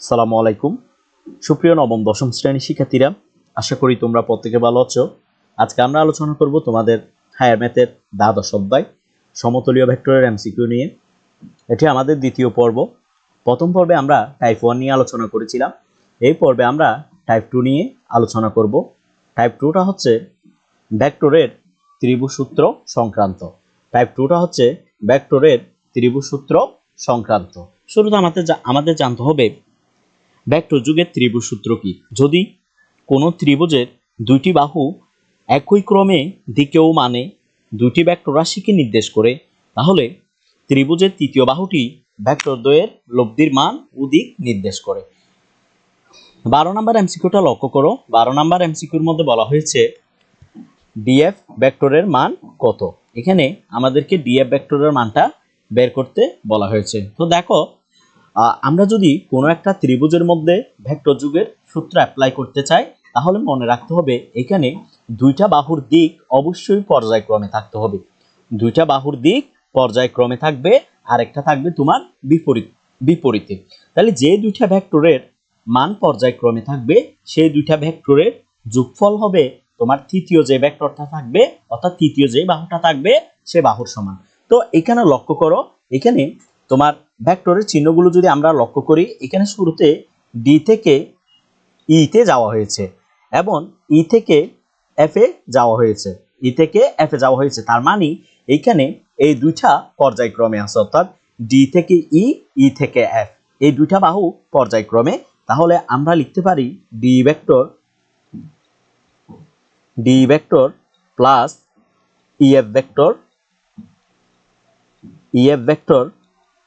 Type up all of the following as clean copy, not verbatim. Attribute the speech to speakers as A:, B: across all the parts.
A: আসসালামু আলাইকুম সুপ্রিয় নবম দশম শ্রেণীর শিক্ষার্থীরা, আশা করি তোমরা প্রত্যেকে ভালো আছো। আজকে আমরা আলোচনা করব তোমাদের হায়ার ম্যাথের দ্বাদশ অধ্যায় সমতলীয় ভেক্টরের এমসিকিউ নিয়ে। এটি আমাদের দ্বিতীয় পর্ব। প্রথম পর্বে আমরা টাইপ 1 নিয়ে আলোচনা করেছিলাম। এই পর্বে আমরা টাইপ 2 নিয়ে আলোচনা করব। টাইপ 2টা হচ্ছে ভেক্টরের ত্রিভুজ সূত্র সংক্রান্ত। টাইপ 2টা হচ্ছে ভেক্টরের ত্রিভুজ সূত্র সংক্রান্ত। শুরুতে আমাদের জানতে হবে ভেক্টর যুগের ত্রিভুজ সূত্র কি। যদি কোনো ত্রিভুজের দুইটি বাহু একই ক্রমে দিকে ও মানে দুইটি ভেক্টর রাশিকে নির্দেশ করে, তাহলে ত্রিভুজের তৃতীয় বাহুটি ভেক্টর দ্বয়ের লব্ধির মান ও দিক নির্দেশ করে। 12 নম্বর এমসিকিউটা লক্ষ্য করো। 12 নম্বর এমসিকিউর মধ্যে বলা হয়েছে ডিএফ ভেক্টরের মান কত। এখানে আমাদেরকে ডিএফ ভেক্টরের মানটা বের করতে বলা হয়েছে। তো দেখো, আমরা যদি কোনো একটা ত্রিভুজের মধ্যে ভেক্টর যুগের সূত্র অ্যাপ্লাই করতে চাই, তাহলে মনে রাখতে হবে এখানে দুইটা বাহুর দিক অবশ্যই পর্যায়ক্রমে থাকতে হবে। দুইটা বাহুর দিক পর্যায়ক্রমে থাকবে, আর একটা থাকবে তোমার বিপরীতে। তাহলে যে দুইটা ভেক্টরের মান পর্যায়ক্রমে থাকবে, সেই দুইটা ভেক্টরের যোগফল হবে তোমার তৃতীয় যে ভেক্টরটা থাকবে, অর্থাৎ তৃতীয় যে বাহুটা থাকবে সে বাহুর সমান। তো এখানে লক্ষ্য করো, এখানে তোমার ভেক্টরের চিহ্নগুলো যদি আমরা লক্ষ্য করি, এখানে শুরুতে ডি থেকে ই তে যাওয়া হয়েছে এবং ই থেকে এফ এ যাওয়া হয়েছে। ই থেকে এফ এ যাওয়া হয়েছে, তার মানে এইখানে এই দুইটা পর্যায়ক্রমে আছে, অর্থাৎ ডি থেকে ই, ই থেকে এফ, এই দুইটা বাহু পর্যায়ক্রমে। তাহলে আমরা লিখতে পারি D vector plus EF vector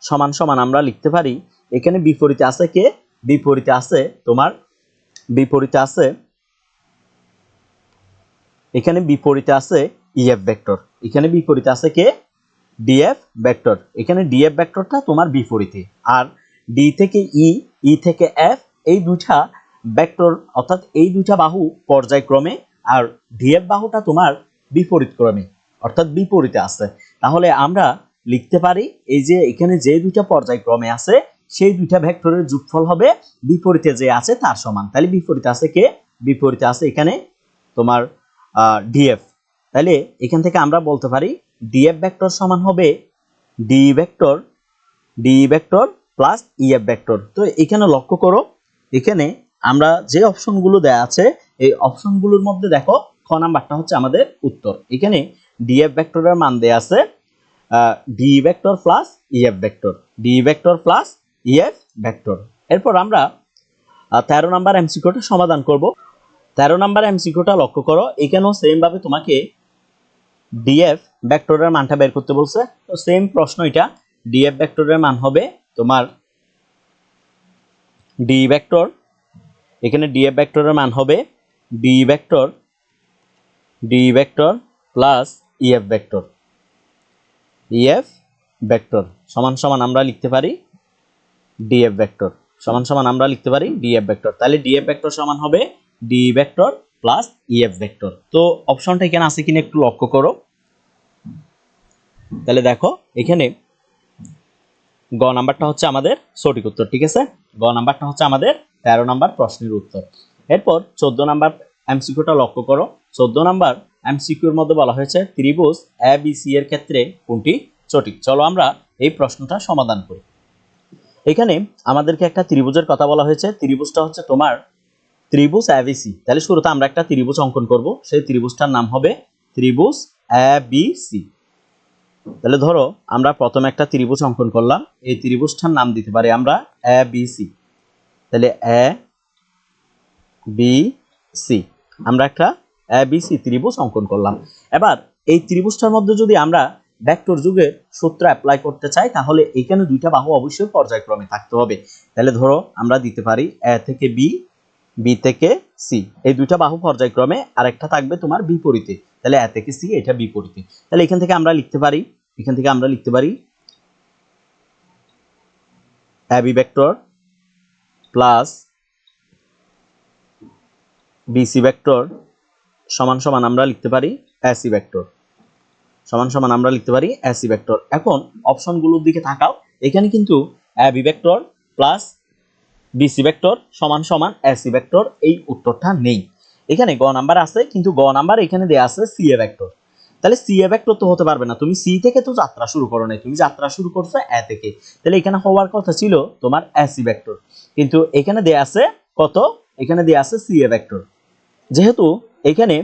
A: সমান সমান আমরা লিখতে পারি, এখানে বিপরীতে আছে কে? বিপরীতে আছে তোমার এখানে বিপরীতে আছে ইএফ ভেক্টর। এখানে বিপরীতে আছে কে? DF vector. এখানে ডিএফ ভেক্টরটা তোমার বিপরীতে, আর ডি থেকে ই, ই থেকে এফ, এই দুইটা ভেক্টর অর্থাৎ এই দুইটা বাহু পর্যায়ক্রমে, আর ডিএফ বাহুটা তোমার বিপরীত ক্রমে অর্থাৎ বিপরীতে আছে। তাহলে আমরা লিখতে পারি এই যে এখানে যে দুইটা পর্যায়ক্রমে আছে, সেই দুইটা ভেক্টরের যোগফল হবে বিপরীতে যে আছে তার সমান। তাহলে বিপরীতে আছে কে? বিপরীতে আছে এখানে তোমার ডিএফ। তাহলে এখান থেকে আমরা বলতে পারি ডিএফ ভেক্টর সমান হবে D vector plus EF vector. তো এখানে লক্ষ্য করো, এখানে আমরা যে অপশনগুলো দেয়া আছে, এই অপশনগুলোর মধ্যে দেখো খ নাম্বারটা হচ্ছে আমাদের উত্তর। এখানে ডিএফ ভেক্টরের মান দেয়া আছে D vector plus EF vector, D vector plus EF vector. এরপর আমরা 13 নাম্বার এমসিকিউটা সমাধান করব। 13 নাম্বার এমসিকিউটা লক্ষ্য করো, এখানেও সেম ভাবে তোমাকে ডিএফ ভেক্টরের মানটা বের করতে বলছে। তো সেম প্রশ্ন এটা, ডিএফ ভেক্টরের মান হবে তোমার ডি ভেক্টর, এখানে ডিএফ ভেক্টরের মান হবে D vector plus EF vector সমান সমান আমরা লিখতে পারি ডিএফ ভেক্টর, সমান সমান আমরা লিখতে পারি ডিএফ ভেক্টর। তাহলে ডিএফ ভেক্টর সমান হবে D vector plus EF vector. তো অপশনটা এখানে আছে কিনা একটু লক্ষ্য করো। তাহলে দেখো এখানে গ নাম্বারটা হচ্ছে আমাদের সঠিক উত্তর, ঠিক আছে? গ নাম্বারটা হচ্ছে আমাদের 13 নাম্বার প্রশ্নের উত্তর। এরপর 14 নাম্বার এমসিকিউটা লক্ষ্য করো। 14 নাম্বার এমসিকিউর মধ্যে বলা হয়েছে ত্রিভুজ এ বি সি এর ক্ষেত্রে কোনটি সঠিক। চলো আমরা এই প্রশ্নটা সমাধান করি। এখানে আমাদেরকে একটা ত্রিভুজের কথা বলা হয়েছে। ত্রিভুজটা হচ্ছে তোমার ত্রিভুজ এবিসি। তাহলে শুরুতে আমরা একটা ত্রিভুজ অঙ্কন করব, সেই ত্রিভুজটার নাম হবে ত্রিভুজ এবিসি। তাহলে ধরো আমরা প্রথমে একটা ত্রিভুজ অঙ্কন করলাম, এই ত্রিভুজটার নাম দিতে পারি আমরা এ বি সি। তাহলে এ বি সি, আমরা একটা এ বি সি ত্রিভুজ অঙ্কন করলাম। এবার এই ত্রিভুজটার মধ্যে যদি আমরা ভেক্টর যুগের সূত্র অ্যাপ্লাই করতে চাই, তাহলে এখানে দুইটা বাহু অবশ্যই পর্যায়ক্রমে থাকতে হবে। তাহলে ধরো আমরা দিতে পারি এ থেকে বি, বি থেকে সি, এই দুইটা বাহু পর্যায়ক্রমে, আর একটা থাকবে তোমার বিপরীতে। তাহলে এ থেকে সি, এটা বিপরীতে। তাহলে এখান থেকে আমরা লিখতে পারি AB vector plus BC vector সমান সমান আমরা লিখতে পারি এসি ভেক্টর, সমান সমান আমরা লিখতে পারি এসি ভেক্টর। এখন অপশনগুলোর দিকে তাকাও, এখানে কিন্তু AB vector plus BC vector সমান সমান এসি ভেক্টর, এই উত্তরটা নেই। এখানে গ নাম্বার আছে, কিন্তু গ নাম্বার এখানে দেয়া আছে সি এ ভেক্টর। তাহলে সি এ ভেক্টর তো হতে পারবে না, তুমি সি থেকে তো যাত্রা শুরু করো নাই, তুমি যাত্রা শুরু করছো এ থেকে। তাহলে এখানে হওয়ার কথা ছিল তোমার এসি ভেক্টর, কিন্তু এখানে দেয়া আছে কত, এখানে দেয়া আছে সি এ ভেক্টর। যেহেতু এখানে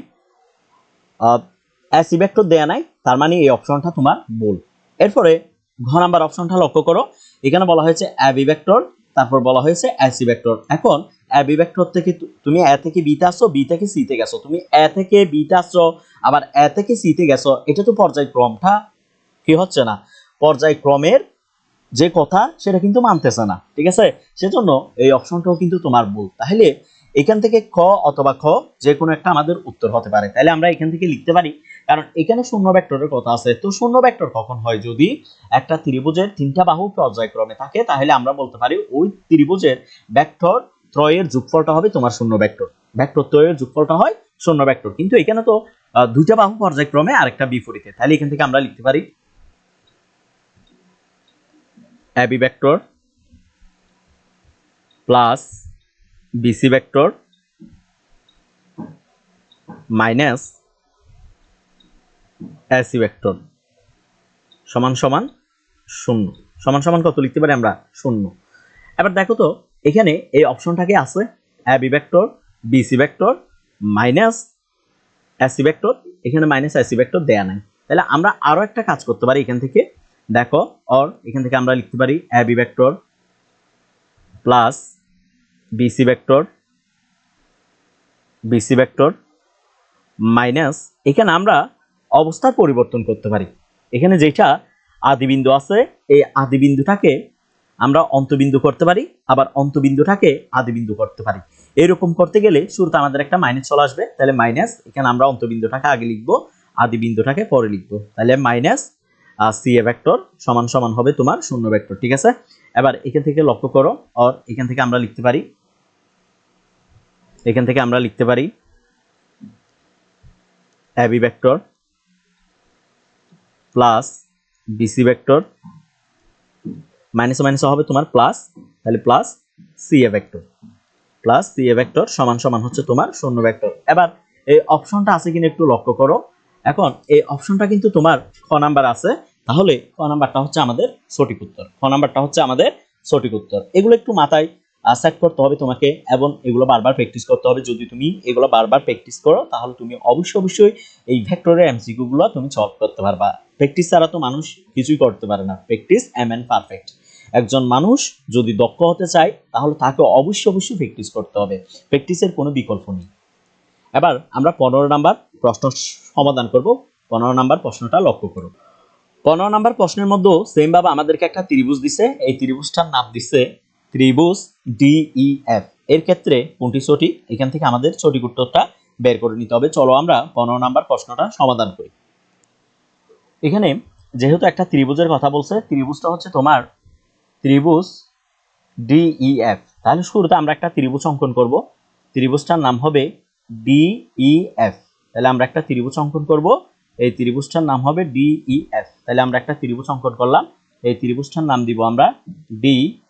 A: এসি ভেক্টর দেয়া নাই, তার মানে এই অপশনটা তোমার ভুল। এরপরে ঘ নাম্বার অপশনটা লক্ষ্য করো, এখানে বলা হয়েছে এবি ভেক্টর, তারপর বলা হয়েছে এসি ভেক্টর। এখন এবি ভেক্টর থেকে তুমি এ থেকে বিতে আসছো, বি থেকে সি তে গেছো, তুমি এ থেকে বিতে আসছো আবার এ থেকে সি তে গেছো, এটা তো পর্যায়ক্রমটা কি হচ্ছে না, পর্যায়ক্রমের যে কথা সেটা কিন্তু মানতেছে না, ঠিক আছে। সেজন্য এই অপশনটাও কিন্তু তোমার ভুল। তাহলে এখান থেকে ক অথবা খ যে কোনো একটা আমাদের উত্তর হতে পারে। তাহলে আমরা এখান থেকে লিখতে পারি, কারণ এখানে শূন্য ভেক্টরের কথা আছে, তো শূন্য ভেক্টর কখন হয়, যদি একটা ত্রিভুজের তিনটা বাহু পর্যায়ক্রমে থাকে, তাহলে আমরা বলতে পারি ওই ত্রিভুজের ভেক্টর ত্রয়ের যোগফলটা হবে তোমার শূন্য ভেক্টর, ভেক্টর ত্রয়ের যোগফলটা হয় শূন্য ভেক্টর। কিন্তু এখানে তো দুইটা বাহু পর্যায়ক্রমে আরেকটা বিপরীতে, তাহলে এখান থেকে আমরা লিখতে পারি AB vector plus BC vector minus AC vector সমান সমান শূন্য। সমান সমান কত লিখতে পারি আমরা, শূন্য। এবার দেখো তো এখানে এই অপশনটাকে আছে AB vector BC vector minus AC vector, এখানে মাইনাস এসি ভেক্টর দেয়া নাই। তাহলে আমরা আরো একটা কাজ করতে পারি এখান থেকে, দেখো অর এখান থেকে আমরা লিখতে পারি AB vector plus BC vector minus, এখানে আমরা অবস্থার পরিবর্তন করতে পারি। এখানে যেটা আদিবিন্দু আছে এই আদিবিন্দুটাকে আমরা অন্তবিন্দু করতে পারি, আবার অন্তবিন্দুটাকে আদিবিন্দু করতে পারি। এরকম করতে গেলে শুরুতে আমাদের একটা মাইনাস চলে আসবে, তাহলে মাইনাস, এখানে আমরা অন্তবিন্দুটাকে আগে লিখবো, আদিবিন্দুটাকে পরে লিখবো, তাহলে মাইনাস সি এ ভেক্টর সমান সমান হবে তোমার শূন্য ভেক্টর, ঠিক আছে। এবার এখান থেকে লক্ষ্য করো, আর এখান থেকে আমরা লিখতে পারি, এখান থেকে আমরা লিখতে পারি AB vector plus BC vector minus minus হবে তোমার প্লাস, তাহলে plus C A vector, plus C A vector সমান সমান হচ্ছে তোমার শূন্য ভেক্টর। এবার এই অপশনটা আছে কিনা একটু লক্ষ্য করো, এখন এই অপশনটা কিন্তু তোমার খ নাম্বার আছে, তাহলে খ নাম্বারটা হচ্ছে আমাদের সঠিক উত্তর, খ নাম্বারটা হচ্ছে আমাদের সঠিক উত্তর। এগুলো একটু মাথায় সেট করতে হবে তোমাকে, এবং এগুলো বারবার প্র্যাকটিস করতে হবে। যদি তুমি এগুলো বারবার প্র্যাকটিস করো তাহলে তুমি অবশ্যই এই ভেক্টরের এমসিকিউ গুলো তুমি সলভ করতে পারবা। প্র্যাকটিস ছাড়া তো মানুষ কিছুই করতে পারে না, প্র্যাকটিস এম পারফেক্ট। একজন মানুষ যদি দক্ষ হতে চায় তাহলে তাকে অবশ্যই প্র্যাকটিস করতে হবে, প্র্যাকটিসের কোনো বিকল্প নেই। এবার আমরা 15 নাম্বার প্রশ্ন সমাধান করব। 15 নাম্বার প্রশ্নটা লক্ষ্য করো। 15 নাম্বার প্রশ্নের মধ্যে সেম ভাবে আমাদেরকে একটা ত্রিভুজ দিছে, এই ত্রিভুজটার নাম দিছে ত্রিভুজ ডিইএফ। এর ক্ষেত্রে কোনটি সঠিক, এখান থেকে আমাদের সঠিক উত্তরটা বের করে নিতে হবে। চলো আমরা 15 নাম্বার প্রশ্নটা সমাধান করি। এখানে যেহেতু একটা ত্রিভুজের কথা বলছে, ত্রিভুজটা হচ্ছে তোমার ত্রিভুজ ডিইএফ, তাহলে শুরুতে আমরা একটা ত্রিভুজ অঙ্কন করব, ত্রিভুজটার নাম হবে ডিইএফ। তাহলে আমরা একটা ত্রিভুজ অঙ্কন করব, এই ত্রিভুজটার নাম হবে ডিইএফ। তাহলে আমরা একটা ত্রিভুজ অঙ্কন করলাম, এই ত্রিভুজটার নাম দিব আমরা ডিইএফ,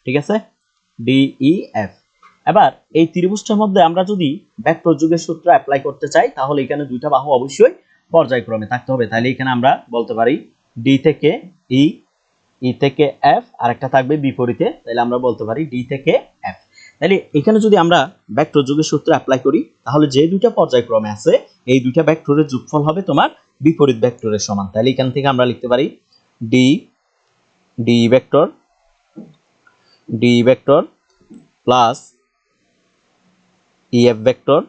A: ঠিক আছে, ডিইএফ। এবার এই ত্রিভুজটার মধ্যে আমরা যদি ভেক্টর যোগের সূত্র অ্যাপ্লাই করতে চাই, তাহলে এখানে দুইটা বাহু অবশ্যই পর্যায়ক্রমে থাকতে হবে। তাহলে এখানে আমরা বলতে পারি ডি থেকে ই, ই থেকে এফ, আর একটা থাকবে বিপরীতে, তাহলে আমরা বলতে পারি ডি থেকে এফ। তাহলে এখানে যদি আমরা ভেক্টর যোগের সূত্র অ্যাপ্লাই করি, তাহলে যে দুইটা পর্যায়ক্রমে আছে এই দুইটা ভেক্টরের যোগফল হবে তোমার বিপরীত ভেক্টরের সমান। তাহলে এখান থেকে আমরা লিখতে পারি D D vector plus EF vector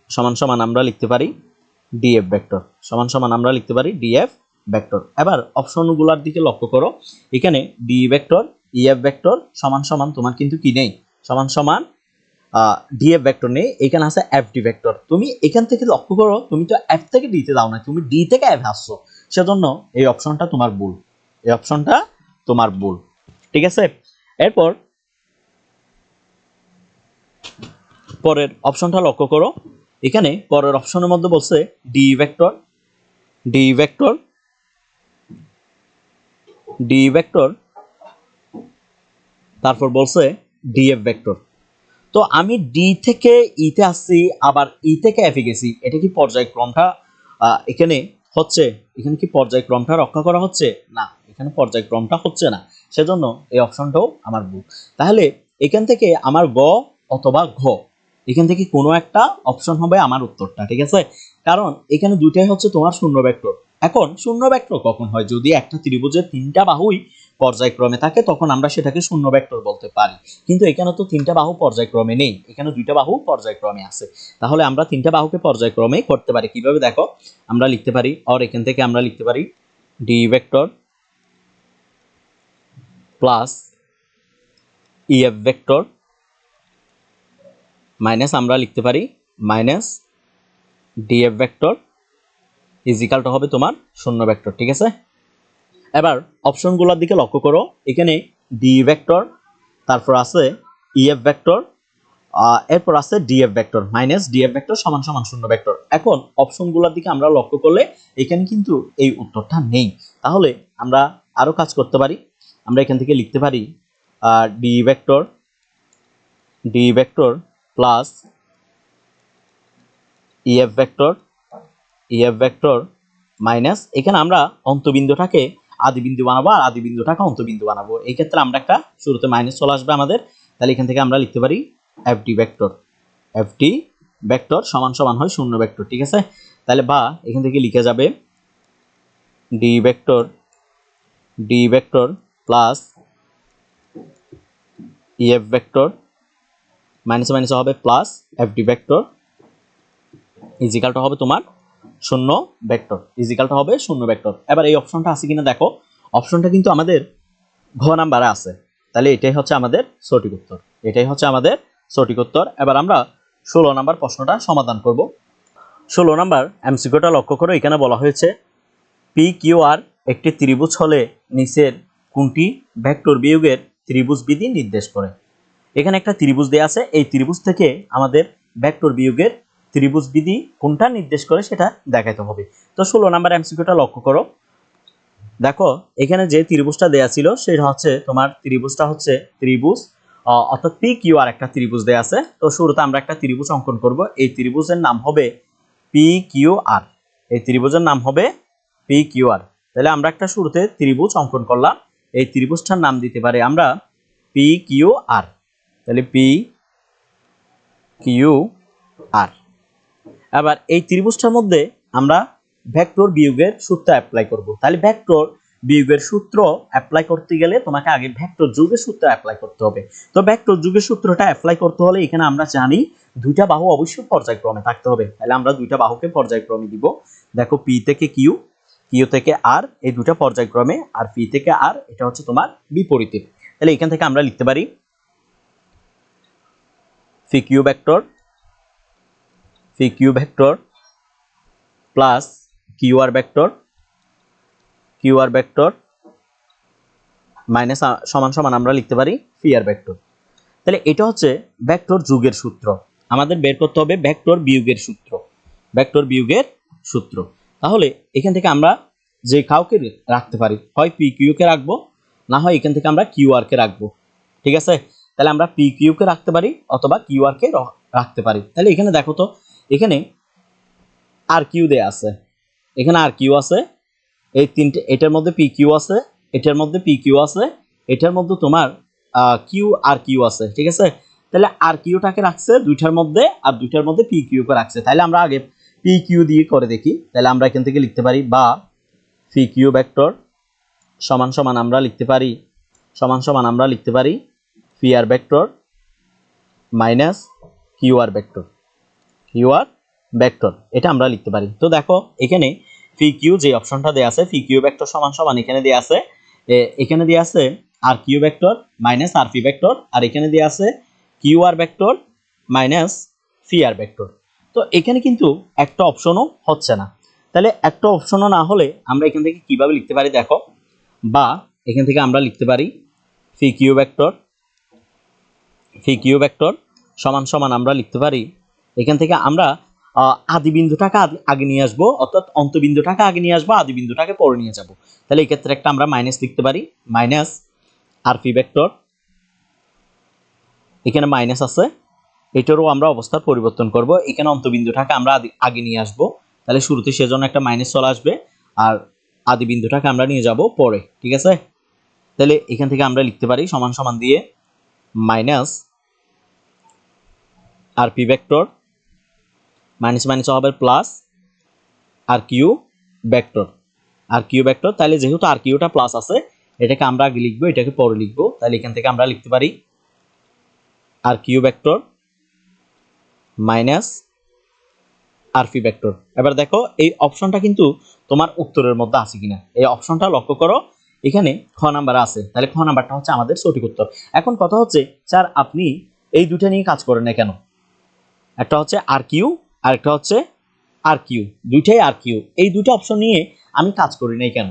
A: সমান সমান আমরা লিখতে পারি ডিএফ ভেক্টর, সমান সমান আমরা লিখতে পারি ডিএফ ভেক্টর। এবার অপশনগুলোর দিকে লক্ষ্য করো, এখানে ডি ভেক্টর ইএফ ভেক্টর সমান সমান তোমার কিন্তু কি নেই, সমান সমান ডিএফ ভেক্টর নেই, এখানে আছে এফডি ভেক্টর। তুমি এখান থেকে লক্ষ্য করো, তুমি তো এফ থেকে ডিতে দাও না, তুমি ডি থেকে এফ আসছো, সেজন্য এই অপশনটা তোমার ভুল, এই অপশনটা তোমার ভুল, ঠিক আছে। এরপর পরের অপশনটা লক্ষ্য করো, এখানে পরের অপশনের মধ্যে বলছে ডি ভেক্টর ডি ভেক্টর, তারপর বলছে ডিএফ ভেক্টর। তো আমি ডি থেকে ইতে আসছি, আবার ই থেকে এফে গেছি, এটা কি পর্যায়ক্রমটা এখানে হচ্ছে, এখানে কি পর্যায়ক্রমটা রক্ষা করা হচ্ছে? না, এখানে পর্যায়ক্রমটা হচ্ছে না, সেজন্য এই অপশনটাও আমার ভুল। তাহলে এখান থেকে আমার গ অথবা ঘ, এখান থেকে কোনো একটা অপশন হবে আমার উত্তরটা, ঠিক আছে? কারণ এখানে দুইটাই হচ্ছে তোমার শূন্য ভেক্টর। এখন শূন্য ভেক্টর কখন হয়? যদি একটা ত্রিভুজের তিনটা বাহুই পর্যায়ক্রমে থাকে তখন আমরা সেটাকে শূন্য ভেক্টর বলতে পারি। কিন্তু এখানে তো তিনটা বাহু পর্যায়ক্রমে নেই, এখানে দুইটা বাহু পর্যায়ক্রমে আছে। তাহলে আমরা তিনটা বাহুকে পর্যায়ক্রমে করতে পারি কিভাবে দেখো, আমরা লিখতে পারি, আর এখান থেকে আমরা লিখতে পারি D vector plus EF vector minus আমরা লিখতে পারি মাইনাস ডিএফ ভেক্টর ইজিক্যালটা হবে তোমার শূন্য ভেক্টর, ঠিক আছে? এবার অপশনগুলোর দিকে লক্ষ্য করো, এখানে ডি ভেক্টর, তারপর আছে ইএফ ভেক্টর, এরপর আছে DF vector minus DF vector সমান সমান শূন্য ভেক্টর। এখন অপশনগুলোর দিকে আমরা লক্ষ্য করলে এখানে কিন্তু এই উত্তরটা নেই। তাহলে আমরা আরো কাজ করতে পারি, আমরা এখান থেকে লিখতে পারি D vector plus EF vector minus, এখানে আমরা অন্তবিন্দুটাকে আদিবিন্দু বানাবো আর আদিবিন্দুটাকে অন্তবিন্দু বানাবো। এই ক্ষেত্রে আমরা একটা শুরুতে মাইনাস চলে আসবে আমাদের, তাহলে এখান থেকে আমরা লিখতে পারি এফডি ভেক্টর সমান সমান হয় শূন্য ভেক্টর, ঠিক আছে? তাহলে বা এখান থেকে লিখে যাবে D vector plus EF vector minus minus হবে প্লাস এফডি ভেক্টর ইজিক্যালটা হবে তোমার শূন্য ভেক্টর, ইজিক্যালটা হবে শূন্য ভেক্টর। এবার এই অপশনটা আছে কিনা দেখো, অপশনটা কিন্তু আমাদের ঘ নাম্বারে আছে, তাহলে এটাই হচ্ছে আমাদের সঠিক উত্তর, এটাই হচ্ছে আমাদের সঠিক উত্তর। এবার আমরা 16 নাম্বার প্রশ্নটা সমাধান করব। 16 নাম্বার এমসিকিউটা লক্ষ্য করো, এখানে বলা হয়েছে পি কিউ আর একটি ত্রিভুজ হলে নিচের কোনটি ভেক্টর বিয়োগের ত্রিভুজ বিধি নির্দেশ করে? এখানে একটা ত্রিভুজ দেয়া আছে, এই ত্রিভুজ থেকে আমাদের ভেক্টর বিয়োগের ত্রিভুজ বিধি কোনটা নির্দেশ করে সেটা দেখাতে হবে। তো 16 নাম্বার এমসিকিউটা লক্ষ্য করো, দেখো এখানে যে ত্রিভুজটা দেয়া ছিল সেটা হচ্ছে তোমার ত্রিভুজটা হচ্ছে ত্রিভুজ অর্থাৎ পি কিউ আর একটা ত্রিভুজ দেয়া আছে। তো শুরুতে আমরা একটা ত্রিভুজ অঙ্কন করব, এই ত্রিভুজের নাম হবে পি কিউ আর, এই ত্রিভুজের নাম হবে পি কিউ আর। তাহলে আমরা একটা শুরুতে ত্রিভুজ অঙ্কন করলাম, এই ত্রিভুজটার নাম দিতে পারি আমরা পি কিউ আর, তাহলে পি কিউ আর। এবার এই ত্রিভুজটার মধ্যে আমরা ভেক্টর বিয়োগের সূত্র অ্যাপ্লাই করব। তাহলে ভেক্টর বিয়োগের সূত্র অ্যাপ্লাই করতে গেলে তোমাকে আগে ভেক্টর যোগের সূত্র অ্যাপ্লাই করতে হবে। তো ভেক্টর যোগের সূত্রটা অ্যাপ্লাই করতে হলে এখানে আমরা জানি দুইটা বাহু অবশ্যই পর্যায়ক্রমে থাকতে হবে, তাহলে আমরা দুইটা বাহুকে পর্যায়ক্রমে দিব। দেখো পি থেকে কিউ, কিউ থেকে আর, এই দুটা পর্যায়ক্রমে, আর পি থেকে আর এটা হচ্ছে তোমার বিপরীতে। তাহলে এখান থেকে আমরা লিখতে পারি P Q vector plus Q R vector minus সমান সমান আমরা লিখতে পারি পি আর ভেক্টর। তাহলে এটা হচ্ছে ভেক্টর যোগের সূত্র, আমাদের বের করতে হবে ভেক্টর বিয়োগের সূত্র। তাহলে এখান থেকে আমরা যে কাউকে রাখতে পারি, হয় পি কিউ কে রাখবো, না হয় এখান থেকে আমরা কিউ আর কে রাখবো, ঠিক আছে? তাহলে আমরা পি কিউ কে রাখতে পারি অথবা কিউ আর কে রাখতে পারি। তাহলে এখানে দেখো তো, এখানে আর কিউ দেয়া আছে, এখানে আর কিউ আছে, এই তিনটে, এটার মধ্যে পি কিউ আছে, এটার মধ্যে পি কিউ আছে, এটার মধ্যে তোমার কিউ আর কিউ আছে, ঠিক আছে? তাহলে আর কিউটাকে রাখছে দুইটার মধ্যে, আর দুইটার মধ্যে পি কিউ কে রাখছে। তাহলে আমরা আগে পি কিউ দিয়ে করে দেখি, তাহলে আমরা এখান থেকে লিখতে পারি বা পি কিউ ভেক্টর সমান সমান আমরা লিখতে পারি P R vector minus Q R vector, এটা আমরা লিখতে পারি। তো দেখো এখানে পি কিউ যে অপশনটা দেয়া আছে, পি কিউ ভেক্টর সমান সমান এখানে দেয়া আছে আর কিউ ভেক্টর মাইনাস আর পি ভেক্টর, আর এখানে দেয়া আছে Q R vector minus P R vector. তো এখানে কিন্তু একটা অপশনও হচ্ছে না, তাহলে একটা অপশনও না হলে আমরা এখান থেকে কিভাবে লিখতে পারি দেখো, বা এখান থেকে আমরা লিখতে পারি পি কিউ ভেক্টর সমান সমান আমরা লিখতে পারি, এখান থেকে আমরা আদি বিন্দুটাকে আগে নিয়ে আসবো, অর্থাৎ অন্তবিন্দুটাকে আগে নিয়ে আসবো, আদি বিন্দুটাকে পরে নিয়ে যাব। তাহলে এই ক্ষেত্রে একটা আমরা মাইনাস লিখতে পারি, মাইনাস আর পি ভেক্টর, এখানে মাইনাস আছে, এটারও আমরা অবস্থার পরিবর্তন করব, এখানে অন্তবিন্দুটাকে আমরা আগে নিয়ে আসব, তাহলে শুরুতে সেজন্য একটা মাইনাস চলে আসবে, আর আদি বিন্দুটাকে আমরা নিয়ে যাব পরে, ঠিক আছে। তাহলে এখান থেকে আমরা লিখতে পারি সমান সমান দিয়ে মাইনাস আর পি ভেক্টর, মাইনাস মাইনাস হবে প্লাস আর কিউ ভেক্টর, আর কিউ ভেক্টর। তাহলে যেহেতু আর কিউটা প্লাস আছে, এটাকে আমরা আগে লিখবো, এটাকে পরে লিখবো, তাহলে এখান থেকে আমরা লিখতে পারি আর কিউ ভেক্টর মাইনাস আর পি ভেক্টর। এবার দেখো এই অপশনটা কিন্তু তোমার উত্তরের মধ্যে আছে কিনা, এই অপশনটা লক্ষ্য করো, এখানে খ নাম্বার আছে, তাহলে খ নাম্বারটা হচ্ছে আমাদের সঠিক উত্তর। এখন কথা হচ্ছে স্যার আপনি এই দুটো নিয়ে কাজ করেন না কেন? একটা হচ্ছে আর কিউ আর একটা হচ্ছে আর কিউ, দুইটাই আর কিউ, এই দুটো অপশন নিয়ে আমি কাজ করি নাই কেন?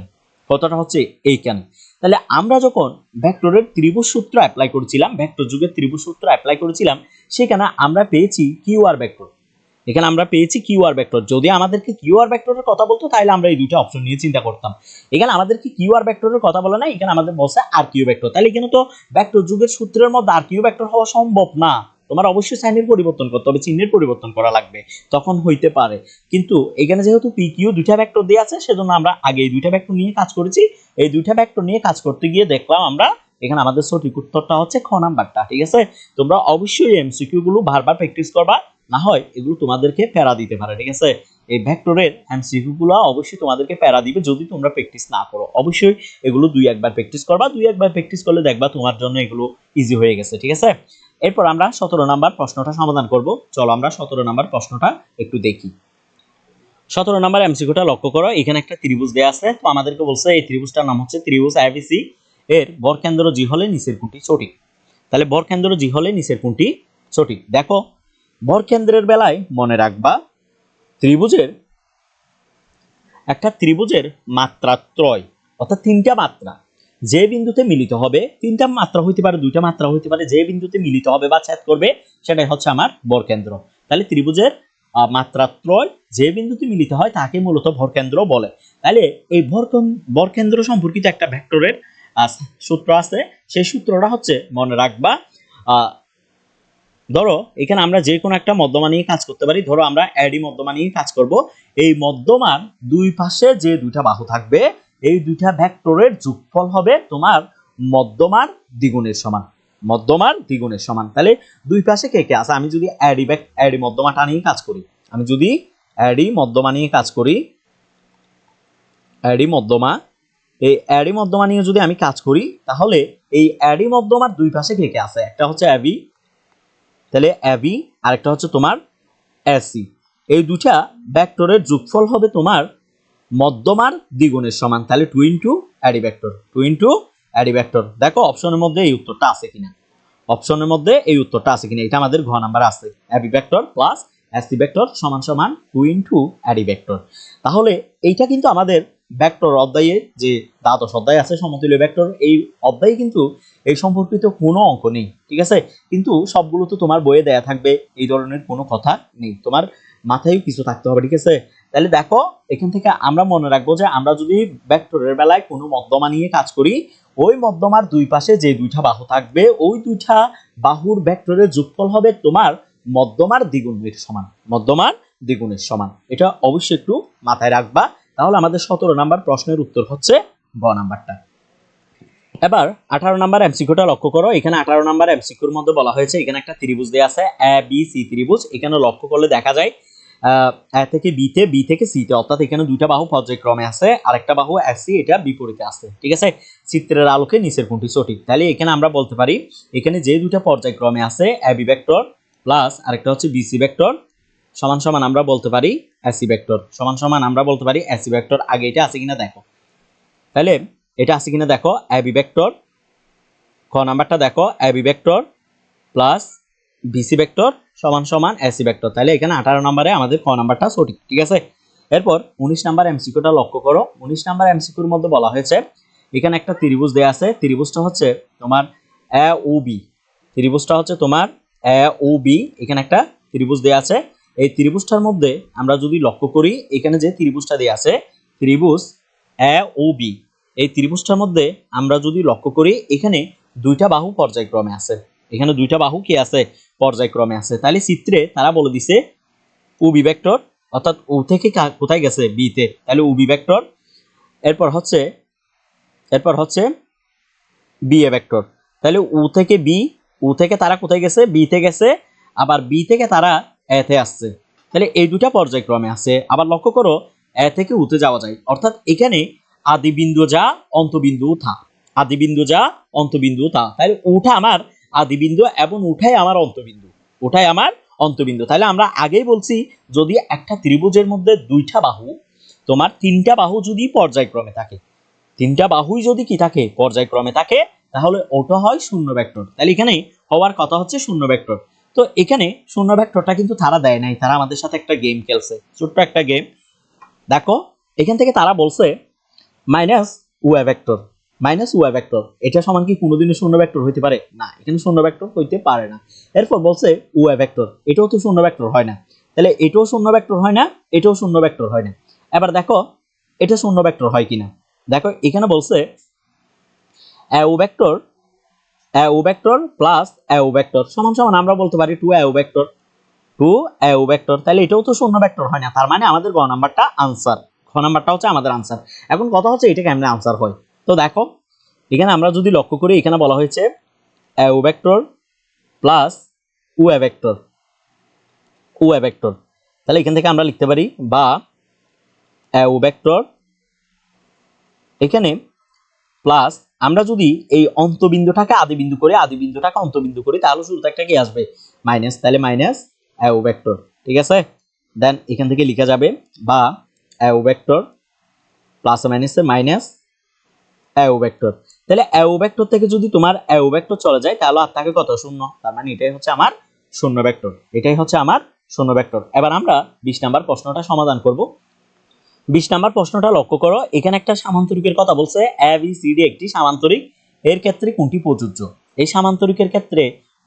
A: কথাটা হচ্ছে এইখানে। তাহলে আমরা যখন ভেক্টরের ত্রিভুজ সূত্র অ্যাপ্লাই করেছিলাম, ভেক্টর যুগের ত্রিভুজ সূত্র অ্যাপ্লাই করেছিলাম, সেখানে আমরা পেয়েছি কিউ আর ভেক্টর, এখানে আমরা পেয়েছি কিউ আর ভেক্টর। যদি আমাদেরকে কিউ আর ভেক্টরের কথা বলতো তাহলে আমরা এই দুটো অপশন নিয়ে চিন্তা করতাম। এখানে আমাদেরকে কিউ আর ভেক্টরের কথা বলে না, এখানে আমাদের বলছে আর কিউ ভেক্টর। তাহলে এখানে তো ভেক্টর যুগের সূত্রের মধ্যে আর কিউ ভেক্টর হওয়া সম্ভব না, তোমার অবশ্যই সাইনের পরিবর্তন করতে হবে, চিহ্নের পরিবর্তন করা লাগবে, তখন হইতে পারে। কিন্তু এখানে যেহেতু পি কিউ দুইটা ভেক্টর দেওয়া আছে, সেজন্য আমরা আগে এই দুইটা ভেক্টর নিয়ে কাজ করেছি। এই দুইটা ভেক্টর নিয়ে কাজ করতে গিয়ে দেখলাম আমরা এখানে আমাদের সঠিক উত্তরটা হচ্ছে খ নাম্বারটা, ঠিক আছে। তোমরা অবশ্যই এমসিকিউ গুলো বারবার প্র্যাকটিস করবা, না হয় এগুলো তোমাদেরকে প্যারা দিতে পারে, ঠিক আছে। এই ভেক্টরের এমসিকিউ গুলো অবশ্যই তোমাদেরকে প্যারা দিবে যদি তোমরা প্র্যাকটিস না করো। অবশ্যই এগুলো দুই একবার প্র্যাকটিস করবা, দুই একবার প্র্যাকটিস করলে দেখবা তোমার জন্য এগুলো ইজি হয়ে গেছে, ঠিক আছে। এরপর আমরা 17 নাম্বার প্রশ্নটা সমাধান করব। চলো আমরা 17 নাম্বার প্রশ্নটা একটু দেখি। 17 নাম্বার এমসিকিউটা লক্ষ্য করো, এখানে একটা ত্রিভুজ দেয়া আছে, তো আমাদেরকে বলছে এই ত্রিভুজটার নাম হচ্ছে ত্রিভুজ এবিসি, এর বরকেন্দ্র জি হলে নিচের কোনটি সঠিক। তাহলে বরকেন্দ্র জি হলে নিচের কোনটি সঠিক? দেখো বরকেন্দ্রের বেলায় মনে রাখবা ত্রিভুজের মাত্রা ত্রয়, অর্থাৎ তিনটা মাত্রা যে বিন্দুতে মিলিত হবে, তিনটা মাত্রা হইতে পারে, দুইটা মাত্রা হইতে পারে, যে বিন্দুতে মিলিত হবে বা ছেদ করবে সেটাই হচ্ছে আমার বরকেন্দ্র। তাহলে ত্রিভুজের মাত্রা ত্রয় যে বিন্দুতে মিলিত হয় তাকে মূলত ভরকেন্দ্র বলে। তাহলে এই ভরকেন্দ্র সম্পর্কিত একটা ভেক্টরের সূত্র আছে, সেই সূত্রটা হচ্ছে মনে রাখবা, ধরো এখানে আমরা যে কোনো একটা মধ্যমা নিয়ে কাজ করতে পারি, ধরো আমরা এডি মধ্যমা নিয়ে কাজ করব। এই মধ্যমার দুই পাশে যে দুইটা বাহু থাকবে, এই দুইটা ভেক্টরের যোগফল হবে তোমার মধ্যমার দ্বিগুণের সমান, মধ্যমার দ্বিগুণের সমান। তাহলে দুই পাশে কে কে আছে? আমি যদি এডি মধ্যমাটা নিয়ে কাজ করি, আমি যদি এডি মধ্যমা নিয়ে কাজ করি, এডি মধ্যমা, এই এডি মধ্যমা নিয়ে যদি আমি কাজ করি, তাহলে এই এডি মধ্যমার দুই পাশে কে কে আছে? একটা হচ্ছে এবি, তাহলে এবি, আরেকটা হচ্ছে তোমার এসি। এই দুটা ভেক্টরের যোগফল হবে তোমার মধ্যমার দ্বিগুণের সমান, তাহলে 2 ইনটু এডি ভেক্টর, 2 ইনটু এডি ভেক্টর। দেখো অপশনের মধ্যে এই উত্তরটা আছে কিনা, অপশনের মধ্যে এই উত্তরটা আছে কিনা, এটা আমাদের ঘ নাম্বার আছে, AB vector plus AC vector সমান সমান 2 ইনটু এডি ভেক্টর। তাহলে এইটা কিন্তু আমাদের ভেক্টর অধ্যায়ে যে দ্বাদশ অধ্যায় আছে সমতুল্য ভেক্টর, এই অধ্যায়ে কিন্তু এই সম্পর্কিত কোনো অঙ্ক নেই, ঠিক আছে। কিন্তু সবগুলো তো তোমার বইয়ে দেয়া থাকবে, এই ধরনের কোনো কথা নেই, তোমার মাথায় কিছু থাকতে হবে, ঠিক আছে। তাহলে দেখো এখান থেকে আমরা মনে রাখবো যে আমরা যদি ভেক্টরের বেলায় কোনো মধ্যমা নিয়ে কাজ করি, ওই মধ্যমার দুই পাশে যে দুইটা বাহু থাকবে, ওই দুইটা বাহুর ভেক্টরের যোগফল হবে তোমার মধ্যমার দ্বিগুণের সমান, মধ্যমার দ্বিগুণের সমান। এটা অবশ্যই একটু মাথায় রাখবা। তাহলে আমাদের 17 নাম্বার প্রশ্নের উত্তর হচ্ছে গ নাম্বারটা। এবার 18 নাম্বার এমসিকিউটা লক্ষ্য করো, এখানে 18 নাম্বার এমসিকিউর মধ্যে বলা হয়েছে এখানে একটা ত্রিভুজ দেয়া আছে এ বি সি ত্রিভুজ। এখানে লক্ষ্য করলে দেখা যায় এ থেকে বি তে, বি থেকে সি তে, অর্থাৎ এখানে দুইটা বাহু পর্যায়ক্রমে আছে, আরেকটা বাহু এসি এটা বিপরীতে আছে, ঠিক আছে। চিত্রের আলোকে নিচের কোনটি সঠিক? তাহলে এখানে আমরা বলতে পারি এখানে যে দুইটা পর্যায়ক্রমে আছে এবি ভেক্টর প্লাস আরেকটা হচ্ছে বিসি ভেক্টর সমান সমান আমরা বলতে পারি এসি ভেক্টর, সমান সমান আমরা বলতে পারি এসি ভেক্টর। আগে এটা আছে কিনা দেখো, তাহলে এটা আছে কিনা দেখো, এবি ভেক্টর, ক নাম্বারটা দেখো AB vector plus BC vector সমান সমান এসি ভেক্টর। তাহলে এখানে 18 নম্বরে আমাদের ক নাম্বারটা সঠিক, ঠিক আছে। এরপর 19 নাম্বার এমসিকিউটা লক্ষ্য করো, 19 নাম্বার এমসিকিউর মধ্যে বলা হয়েছে এখানে একটা ত্রিভুজ দেয়া আছে, ত্রিভুজটা হচ্ছে তোমার এ ও বি, ত্রিভুজটা হচ্ছে তোমার এ ও বি, এখানে একটা ত্রিভুজ দেয়া আছে। এই ত্রিভুজটার মধ্যে আমরা যদি লক্ষ্য করি, এখানে যে ত্রিভুজটা দেয়া আছে ত্রিভুজ এ ও বি, এই ত্রিভুজটার মধ্যে আমরা যদি লক্ষ্য করি এখানে দুইটা বাহু পর্যায়ক্রমে আছে, এখানে দুইটা বাহু কি আছে পর্যায়ক্রমে আছে। তাহলে চিত্রে তারা বলে দিছে ও বি ভেক্টর, অর্থাৎ ও থেকে কোথায় গেছে বি তে, তাহলে ও বি ভেক্টর। এরপর হচ্ছে বি এ ভেক্টর, তাহলে ও থেকে বি, ও থেকে তারা কোথায় গেছে বি তে গেছে, আবার বি থেকে তারা এ তে আসছে, তাহলে এই দুটা পর্যায়ক্রমে আছে। আবার লক্ষ্য করো এ থেকে উতে যাওয়া যায়, অর্থাৎ এখানে আদি বিন্দু যা অন্তবিন্দু থা, আদি বিন্দু যা অন্তবিন্দু থা, তাহলে ওটা আমার আদি বিন্দু এবং ওটাই আমার অন্তবিন্দু, ওটাই আমার অন্তবিন্দু। তাহলে আমরা আগেই বলছি যদি একটা ত্রিভুজের মধ্যে দুইটা বাহু, তোমার তিনটা বাহু যদি পর্যায়ক্রমে থাকে, তিনটা বাহুই যদি কি থাকে পর্যায়ক্রমে থাকে, তাহলে ওটা হয় শূন্য ভেক্টর। তাহলে এখানে হওয়ার কথা হচ্ছে শূন্য ভেক্টর। তো এখানে শূন্য ভেক্টরটা কিন্তু তারা দেয় নাই, তারা আমাদের সাথে একটা গেম খেলছে, ছোট্ট একটা গেম। দেখো এখান থেকে তারা বলছে minus Y vector, minus Y vector এটা সমান কি কোনোদিনও শূন্য ভেক্টর হইতে পারে না, এখানে শূন্য ভেক্টর হইতে পারে না। এরপর বলছে ওয়াই ভেক্টর, এটাও তো শূন্য ভেক্টর হয় না, তাহলে এটাও শূন্য ভেক্টর হয় না, এটাও শূন্য ভেক্টর হয় না। এবার দেখো এটা শূন্য ভেক্টর হয় কিনা, দেখো এখানে বলছে ও ভেক্টর, ও ভেক্টর প্লাস ও ভেক্টর সমান সমান আমরা বলতে পারি টু ও ভেক্টর, টু ও ভেক্টর, তাহলে এটাও তো শূন্য ভেক্টর হয় না, তার মানে আমাদের গ নাম্বারটা আনসার, খ নাম্বারটা হচ্ছে আমাদের আনসার। এখন কথা হচ্ছে এটা কেমনে আনসার হয়। তো দেখো এখানে আমরা যদি লক্ষ্য করি, এখানে বলা হয়েছে ও ভেক্টর প্লাস ও ভেক্টর, ও ভেক্টর, তাহলে এখান থেকে আমরা লিখতে পারি বা ও ভেক্টর এখানে প্লাস, আমরা যদি এই অন্তবিন্দুটাকে আদি বিন্দু করে আদি বিন্দুটাকে অন্তবিন্দু করি, তাহলে শুরুতে একটা কি আসবে মাইনাস, তাহলে মাইনাস ও ভেক্টর, ঠিক আছে। দেন এখান থেকে লেখা যাবে বা ও ভেক্টর প্লাস মাইনাস মাইনাস ও ভেক্টর, তাহলে ও ভেক্টর থেকে যদি তোমার ও ভেক্টর চলে যায় তাহলে আর থাকে কত শূন্য, তার মানে এটাই হচ্ছে আমার শূন্য ভেক্টর, এটাই হচ্ছে আমার শূন্য ভেক্টর। এবার আমরা 20 নাম্বার প্রশ্নটা সমাধান করব। 20 নাম্বার প্রশ্নটা লক্ষ্য করো, এখানে একটা সামান্তরিকের কথা বলছে এ বি সি ডি একটি সামান্তরিক, এর ক্ষেত্রে কোনটি প্রযোজ্য, এই সামান্তরিকের ক্ষেত্রে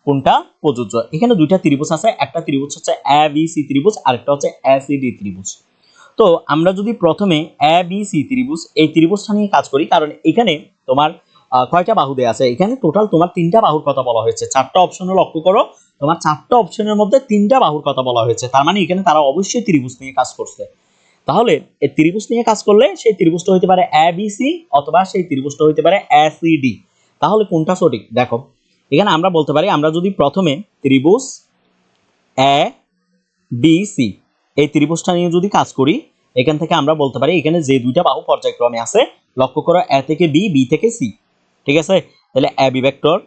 A: কোনটা প্রযোজ্য। এখানে দুইটা ত্রিভুজ আছে, একটা ত্রিভুজ হচ্ছে এ বি সি ত্রিভুজ, আরেকটা হচ্ছে এ সি ডি ত্রিভুজ। তো আমরা যদি প্রথমে এ বি সি ত্রিভুজ, এই ত্রিভুজটা নিয়ে কাজ করি, কারণ এখানে তোমার কয়টা বাহু দেয়া আছে, এখানে টোটাল তোমার তিনটা বাহুর কথা বলা হয়েছে, চারটা অপশনে লক্ষ্য করো, তোমার চারটা অপশনের মধ্যে তিনটা বাহুর কথা বলা হয়েছে, তার মানে এখানে তারা অবশ্যই ত্রিভুজ নিয়ে কাজ করছে। তাহলে এই ত্রিভুজ নিয়ে কাজ করলে সেই ত্রিভুজটা হইতে পারে এ বি সি অথবা সেই ত্রিভুজটা হইতে পারে এ সি ডি। তাহলে কোনটা সঠিক দেখো, এখানে আমরা বলতে পারি আমরা যদি প্রথমে ত্রিভুজ এ বি সি এই ত্রিভুজটা নিয়ে যদি কাজ করি, এখান থেকে আমরা বলতে পারি এখানে যে দুইটা বাহু পর্যায়ক্রমে আছে, লক্ষ্য করো এ থেকে বি, বি থেকে সি, ঠিক আছে। তাহলে এ বি ভেক্টর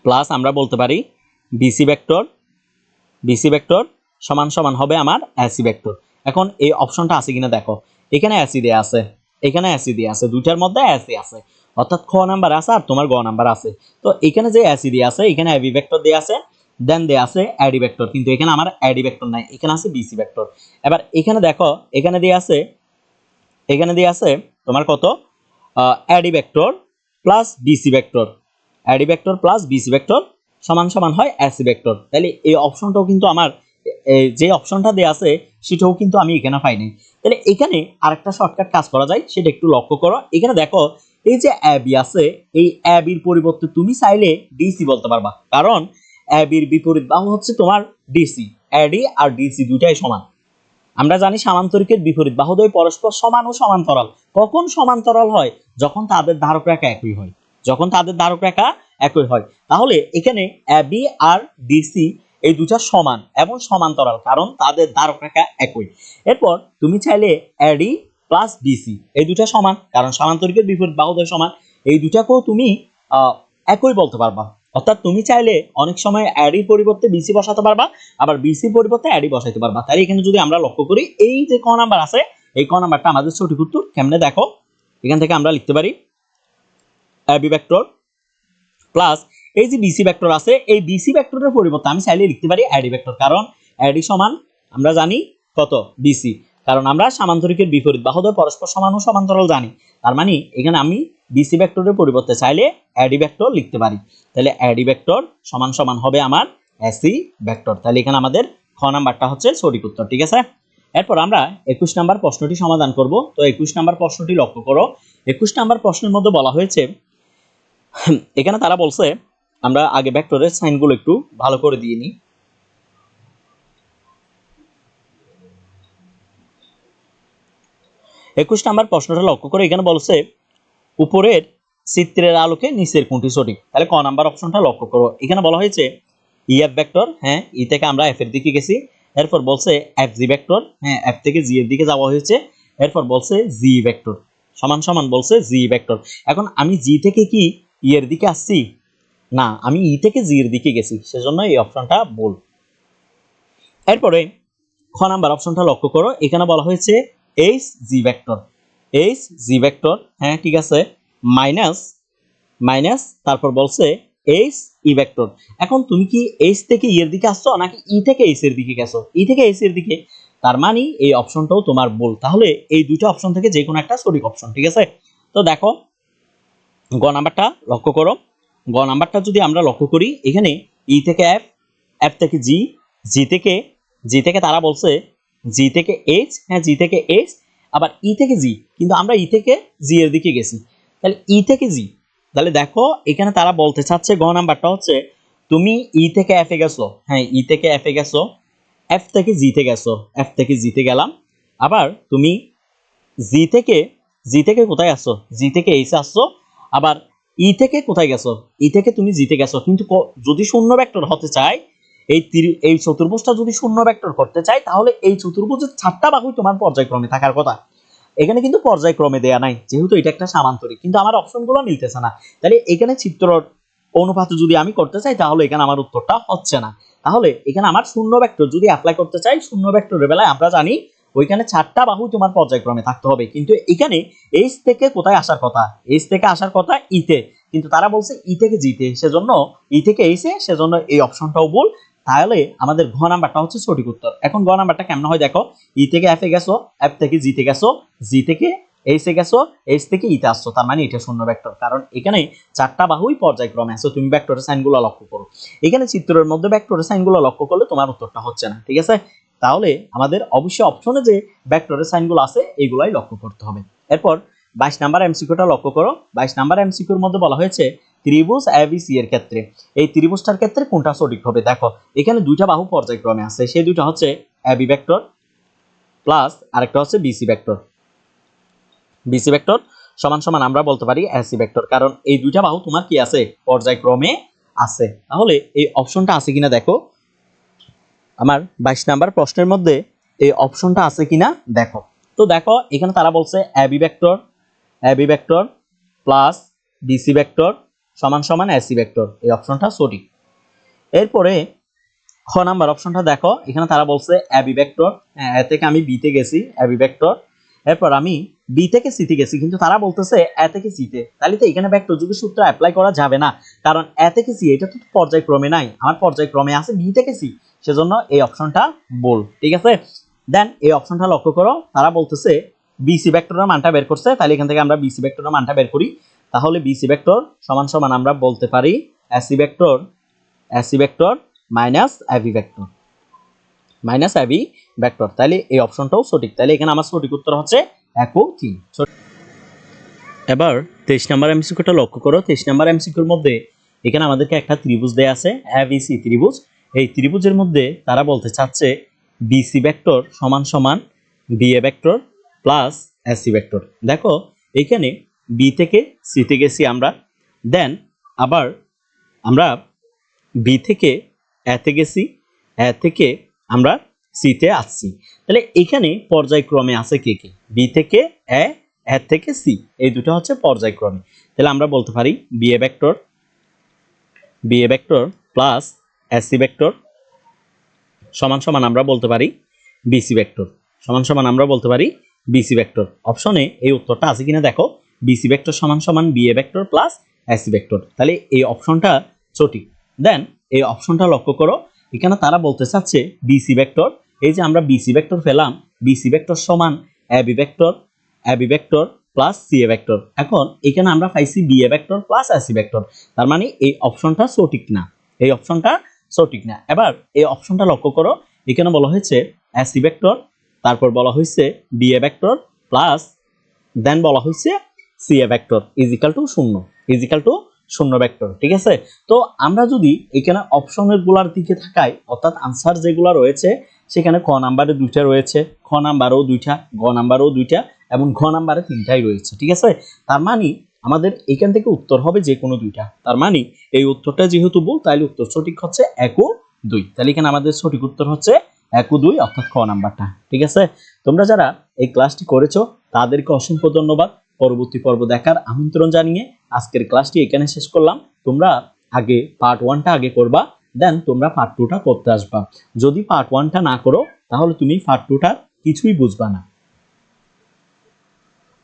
A: প্লাস আমরা বলতে পারি বিসি ভেক্টর, বিসি ভেক্টর সমান সমান হবে আমার এসি ভেক্টর। এখন এই অপশনটা আছে কিনা দেখো, এখানে এসি দেয়া আছে, এখানে এসি দেয়া আছে, দুইটার মধ্যে এসি আছে, অর্থাৎ খ নাম্বার আছে আর তোমার গ নাম্বার আছে। তো এখানে যে এসি দেয়া আছে, এখানে এবি ভেক্টর দেয়া আছে, দেন দেয়া আছে এডি ভেক্টর, কিন্তু এখানে আমার এডি ভেক্টর নাই, এখানে আছে বিসি ভেক্টর। এবার এখানে দেখো এখানে দেয়া আছে, এখানে দেয়া আছে তোমার কত AD vector plus BC vector, AD vector plus BC vector সমান সমান হয় এসি ভেক্টর। তাহলে এই অপশনটাও কিন্তু আমার যে অপশনটা দেয়া আছে সেটাও কিন্তু আমি এখানে পাইনি। তাহলে এখানে আরেকটা শর্টকাট কাজ করা যায়, সেটা একটু লক্ষ্য করো। এখানে দেখো এই যে এবি আছে, এই এবির পরিবর্তে তুমি চাইলে ডিসি বলতে পারবা, কারণ এবির বিপরীত বাহু হচ্ছে তোমার ডিসি, এডি আর ডিসি দুইটাই সমান। আমরা জানি সামান্তরিকের বিপরীত বাহুদ্বয় পরস্পর সমান ও সমান্তরাল। কখন সমান্তরাল হয়? যখন তাদের ধারক রেখা একই হয়, যখন তাদের ধারক রেখা একই হয়। তাহলে এখানে এবি আর ডিসি এই দুটা সমান এবং সমান্তরাল, কারণ তাদের ধারক রেখা একই। এরপর তুমি চাইলে এডি প্লাস ডিসি এই দুটা সমান, কারণ সামান্তরিকের বিপরীত বাহুদ্বয় সমান, এই দুটাকেও তুমি একই বলতে পারবা। অর্থাৎ তুমি চাইলে অনেক সময় এডির পরিবর্তে বিসি বসাতে পারবা, আবার বিসির পরিবর্তে এডি বসাইতে পারবা। তাই এখানে যদি আমরা লক্ষ্য করি এই যে ক নাম্বার আছে, এই ক নাম্বারটা আমাদের সঠিক উত্তর। কেমনে দেখো, এখান থেকে আমরা লিখতে পারি এবি ভেক্টর প্লাস এই যে বিসি ভেক্টর আছে, এই বিসি ভেক্টরের পরিবর্তে আমি চাইলে লিখতে পারি এডি ভেক্টর, কারণ এডি সমান আমরা জানি কত বিসি, কারণ আমরা সামান্তরিকের বিপরীত বাহুদ্বয় পরস্পর সমান ও সমান্তরাল জানি। তার মানে এখানে আমি বিসি ভেক্টরের পরিবর্তে চাইলে এডি ভেক্টর লিখতে পারি। তাহলে এডি ভেক্টর সমান সমান হবে আমার এসি ভেক্টর। তাহলে এখানে আমাদের খ নাম্বারটা হচ্ছে সঠিক উত্তর। ঠিক আছে, এরপর আমরা 21 নাম্বার প্রশ্নটি সমাধান করব। তো 21 নাম্বার প্রশ্নটি লক্ষ্য করো। 21 নাম্বার প্রশ্নের মধ্যে বলা হয়েছে, এখানে তারা বলছে, আমরা আগে ভেক্টরের সাইনগুলো একটু ভালো করে দিয়ে নিই। একুশ নাম্বার প্রশ্নটা লক্ষ্য করে এখানে বলছে উপরের চিত্রের আলোকে নিচের কোনটি সঠিক। তাহলে ক নাম্বার অপশনটা লক্ষ্য করো। এখানে বলা হয়েছে ই এফ ভেক্টর, হ্যাঁ ই থেকে আমরা এফ এর দিকে গেছি। এরপর বলছে এফ জি ভেক্টর, হ্যাঁ এফ থেকে জি এর দিকে যাওয়া হয়েছে। এরপর বলছে জি ভেক্টর সমান সমান বলছে জি ভেক্টর। এখন আমি জি থেকে কি ই এর দিকে আসছি? না, আমি ই থেকে জি এর দিকে গেছি, সেজন্য এই অপশনটা ভুল। এরপরে খ নাম্বার অপশনটা লক্ষ্য করো। এখানে বলা হয়েছে H G vector, H G vector, হ্যাঁ ঠিক আছে, মাইনাস মাইনাস তারপর বলছে এইচ ই ভেক্টর। এখন তুমি কি এইচ থেকে ই এর দিকে আসছো নাকি ই থেকে এইচ এর দিকে গেছো? ই থেকে এইচ এর দিকে, তার মানে এই অপশনটাও তোমার ভুল। তাহলে এই দুটো অপশন থেকে যে কোনো একটা সঠিক অপশন। ঠিক আছে, তো দেখো গ নাম্বারটা লক্ষ্য করো। গ নাম্বারটা যদি আমরা লক্ষ্য করি, এখানে ই থেকে এফ, এফ থেকে জি, জি থেকে তারা বলছে জি থেকে এইচ, হ্যাঁ জি থেকে এইচ, আবার ই থেকে জি, কিন্তু আমরা ই থেকে জি এর দিকে গেছি, তাহলে ই থেকে জি। তাহলে দেখো এখানে তারা বলতে চাচ্ছে গ নাম্বারটা হচ্ছে তুমি ই থেকে এফ এ গেছো, হ্যাঁ ই থেকে এফ এ গেছো, এফ থেকে জিতে গেছো, এফ থেকে জিতে গেলাম, আবার তুমি জি থেকে কোথায় আসছো? জি থেকে এইচে আসছো, আবার ই থেকে কোথায় গেছো? ই থেকে তুমি জিতে গেছো। কিন্তু যদি শূন্য ভেক্টর হতে চায়, এই চতুর্ভুজটা যদি শূন্য ভেক্টর করতে চাই, তাহলে এই চতুর্ভুজের 4টা বাহুই তোমার পর্যায়ক্রমে থাকার কথা। এখানে কিন্তু পর্যায়ক্রমে দেয়া নাই, যেহেতু এটা একটা সামান্তরিক, কিন্তু আমার অপশনগুলো মিলতেছে না। তাহলে এখানে চিত্র অনুপাতে যদি আমি করতে চাই, তাহলে এখানে আমার উত্তরটা হচ্ছে না। তাহলে এখানে আমার শূন্য ভেক্টর যদি অ্যাপ্লাই করতে চাই, শূন্য ভেক্টরের বেলায় আমরা জানি ওইখানে 4টা বাহু তোমার পর্যায়ক্রমে থাকতে হবে। কিন্তু এখানে এইচ থেকে কোথায় আসার কথা? এইচ থেকে আসার কথা ইতে, কিন্তু তারা বলছে ই থেকে জিতে, সেজন্য ই থেকে এইচে, সেজন্য এই অপশনটাও ভুল। তাহলে আমাদের ঘ নাম্বারটা হচ্ছে সঠিক উত্তর। এখন ঘ নাম্বারটা কেমন হয় দেখো, ই থেকে এফ এ গেছো, এফ থেকে জিতে গেছো, জি থেকে এইচ এ গেছো, এইচ থেকে ইতে আসছো, তার মানে এটা শূন্য ভেক্টর, কারণ এখানে 4টা বাহুই পর্যায়ক্রমে আছে। তুমি ভেক্টরের সাইনগুলো লক্ষ্য করো, এখানে চিত্রের মধ্যে ভেক্টরের সাইনগুলো লক্ষ্য করলে তোমার উত্তরটা হচ্ছে না। ঠিক আছে, তাহলে আমাদের অবশ্যই অপশনে যে ভেক্টরের সাইনগুলো আছে এগুলাই লক্ষ্য করতে হবে। এরপর 22 নাম্বার এমসিকিউটা লক্ষ্য করো। 22 নাম্বার এমসিকিউর মধ্যে বলা হয়েছে ত্রিভুজ এবিসি এর ক্ষেত্রে এই ত্রিভুজটার ক্ষেত্রে কোনটা সঠিক হবে। দেখো এখানে দুইটা বাহু পর্যায়ক্রমে আছে, সেই দুইটা হচ্ছে এবি ভেক্টর প্লাস আরেকটা হচ্ছে বিসি ভেক্টর। বিসি ভেক্টর সমান সমান আমরা বলতে পারি এসি ভেক্টর, কারণ এই দুইটা বাহু তোমার কি আছে? পর্যায়ক্রমে আছে। তাহলে এই অপশনটা আছে কিনা দেখো, আমার 22 নাম্বার প্রশ্নের মধ্যে এই অপশনটা আছে কিনা দেখো। তো দেখো এখানে তারা বলছে AB vector plus BC vector সমান সমান এসি ভেক্টর, এই অপশনটা সঠিক। এরপরে খ নাম্বার অপশনটা দেখো, এখানে তারা বলছে এবি ভেক্টর, এ থেকে আমি বি তে গেছি এবি ভেক্টর, এরপর আমি বি থেকে সি তে গেছি, কিন্তু তারা বলতেছে এ থেকে সি তে। তাহলে তো এখানে ভেক্টর যুগের সূত্র অ্যাপ্লাই করা যাবে না, কারণ এ থেকে সি এটা তো পর্যায়ক্রমে নাই, আমার পর্যায়ক্রমে আছে বি থেকে সি, সেজন্য এই অপশনটা ভুল। ঠিক আছে, দেন এই অপশনটা লক্ষ্য করো, তারা বলতেছে বিসি ভেক্টরের মানটা বের করছে। তাহলে এখান থেকে আমরা বিসি ভেক্টরের মানটা বের করি। তাহলে বিসি ভেক্টর সমান সমান আমরা বলতে পারি AC vector minus AB vector, তাহলে এই অপশনটাও সঠিক। তাহলে এখানে আমার সঠিক উত্তর হচ্ছে 1 ও 3। এবার 23 নাম্বার এমসিকিউটা লক্ষ্য করো। 23 নাম্বার এমসিকিউর মধ্যে এখানে আমাদেরকে একটা ত্রিভুজ দেয়া আছে, এবিসি ত্রিভুজ। এই ত্রিভুজের মধ্যে তারা বলতে চাচ্ছে বিসি ভেক্টর সমান সমান BA vector plus AC vector. দেখো এখানে বি থেকে সি তে গেছি আমরা, দেন আবার আমরা বি থেকে এতে গেছি, এ থেকে আমরা সি তে আসছি। তাহলে এখানে পর্যায়ক্রমে আছে কে কে? বি থেকে এ, এ থেকে সি, এই দুটো হচ্ছে পর্যায়ক্রমে। তাহলে আমরা বলতে পারি BA vector plus AC vector সমান সমান আমরা বলতে পারি বিসি ভেক্টর, সমান সমান আমরা বলতে পারি বিসি ভেক্টর। অপশনে এই উত্তরটা আছে কিনা দেখো, বিসি ভেক্টর সমান সমান BA vector plus AC vector, তাহলে এই অপশনটা সঠিক। দেন এই অপশনটা লক্ষ্য করো, এখানে তারা বলতে চাচ্ছে বিসি ভেক্টর, এই যে আমরা বিসি ভেক্টর পেলাম, বিসি ভেক্টর সমান AB vector plus CA vector. এখন এখানে আমরা পাইছি BA vector plus AC vector, তার মানে এই অপশনটা সঠিক না, এই অপশনটা সঠিক না। এবার এই অপশনটা লক্ষ্য করো, এখানে বলা হয়েছে এসি ভেক্টর, তারপর বলা হয়েছে বিএ ভেক্টর প্লাস দেন বলা হয়েছে CA vector equal to 0, equal to 0 vector. ঠিক আছে, তো আমরা যদি এখানে অপশনের গুলার দিকে তাকাই, অর্থাৎ আনসার যেগুলো রয়েছে সেখানে ক নাম্বারে 2টা রয়েছে, খ নাম্বারেও 2টা, গ নাম্বারেও 2টা এবং ঘ নাম্বারে 3টাই রয়েছে। ঠিক আছে, তার মানে আমাদের এখান থেকে উত্তর হবে যে কোনো 2টা। তার মানে এই উত্তরটা যেহেতু ভুল, তাহলে উত্তর সঠিক হচ্ছে 1 ও 2। তাহলে এখানে আমাদের সঠিক উত্তর হচ্ছে 1 ও 2, অর্থাৎ খ নাম্বারটা। ঠিক আছে, তোমরা যারা এই ক্লাসটি করেছো তাদেরকে অসংখ্য ধন্যবাদ। পরবর্তী পর্ব দেখার আমন্ত্রণ জানিয়ে আজকের ক্লাসটি এখানে শেষ করলাম। তোমরা আগে পার্ট 1টা আগে করবা, দেন তোমরা পার্ট 2টা করতে আসবা। যদি পার্ট 1টা না করো তাহলে তুমি পার্ট 2টা কিছুই বুঝবা না।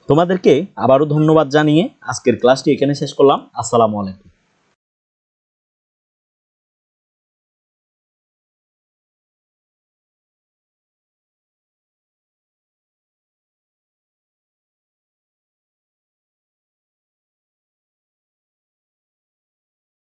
A: তোমাদেরকে আবারও ধন্যবাদ জানিয়ে আজকের ক্লাসটি এখানে শেষ করলাম। আসসালামু আলাইকুম।